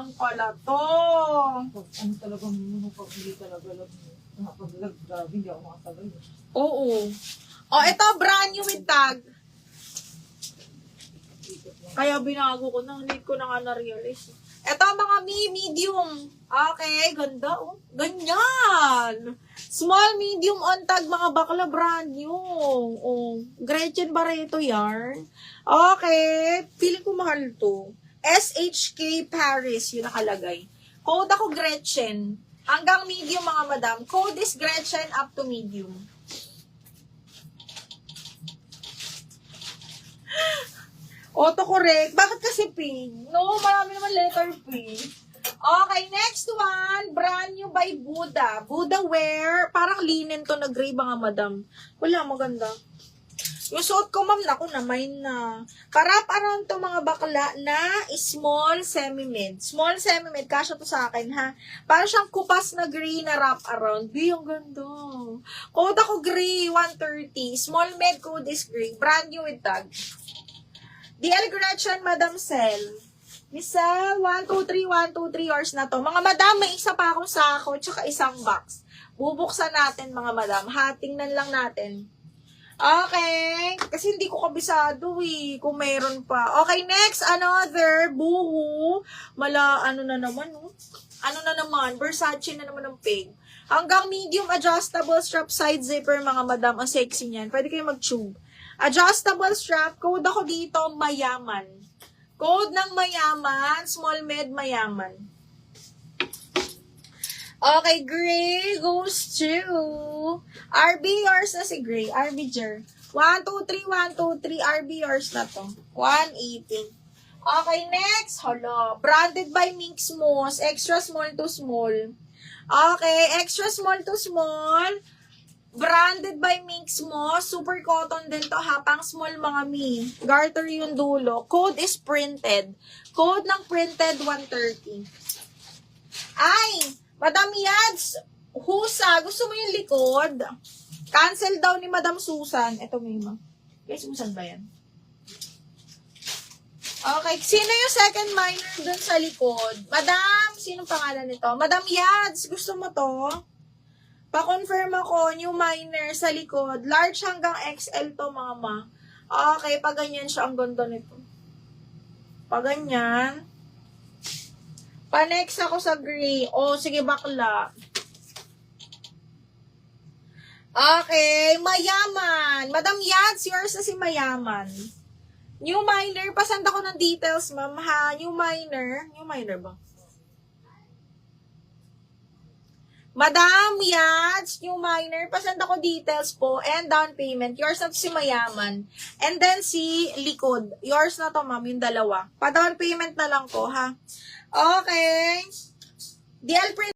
lang pala to. Ano talaga muna pag hindi talaga nakapag-vlog, grabe, hindi ako makasabay. Oo. Oh, ito, brand new with tag. Kaya binago ko na, hindi ko na nga na-realize. Ito, mga medium. Okay, ganda, oh. Ganyan. Small, medium on tag, mga bakla, brand new. Oh, Gretchen Barreto yarn. Okay, feeling ko mahal to. SHK Paris, yun nakalagay. Code ako Gretchen. Hanggang medium, mga madam. Code is Gretchen up to medium. Autocorrect. Bakit kasi pink? No, marami naman letter P. Okay, next one. Brand new by Buddha. Buddha wear. Parang linen to na gray, mga madam. Wala, maganda. Yung suot ko, ma'am, naku, naman na. Karap around to, mga bakla, na small semi-mid. Small semi-mid. Kasya to sa akin, ha? Parang siyang kupas na gray na wrap around. Bi, ang ganda. Code ako gray, 130. Small mid, code is gray. Brand new with tag. DL Gretchen, Madam Cell. Miss Cell, 1, 2, 3, 1, 2, 3 hours na to. Mga madam, may isa pa akong sako, tsaka isang box. Bubuksan natin, mga madam. Tingnan lang natin. Okay. Kasi hindi ko kabisado, kung meron pa. Okay, next, another, buhu. Ano na naman, oh. Ano na naman, Versace na naman ang pig. Hanggang medium adjustable strap side zipper, mga madam. Ang sexy niyan. Pwede kayo mag-tube. Adjustable strap, code ako dito, mayaman. Code ng mayaman, small med, mayaman. Okay, gray goes to RB, yours na si gray. RB Jer. 1, 2, 3, 1, 2, 3, RB, yours na to. 180. Okay, next. Hala, branded by Mix Moss, extra small to small. Okay, extra small to small. Branded by Mix Moss. Super cotton din to, ha. Pang small, mga mi. Garter yung dulo. Code is printed. Code ng printed 130. Ay! Madam Yads! Husa! Gusto mo yung likod? Cancel daw ni Madam Susan. Ito may ma. Kaya Susan ba yan? Okay. Sino yung second minor dun sa likod? Madam! Sinong pangalan nito? Madam Yads! Gusto mo to? Pa-confirm ako, new minor sa likod. Large hanggang XL to, mama. Okay, pag ganyan siya, ang ganda nito. Pag ganyan. Pa-next ako sa gray. O, sige, bakla. Okay, mayaman. Madam Yads, yours na si mayaman. New minor. Pasend ako ng details, ma'am, ha? New minor. New minor ba? Madam Yads, new minor, pasend ako details po, and down payment. Yours na to si mayaman. And then si likod. Yours na to, ma'am, yung dalawa. Pa-down payment na lang po, ha? Okay. DL print.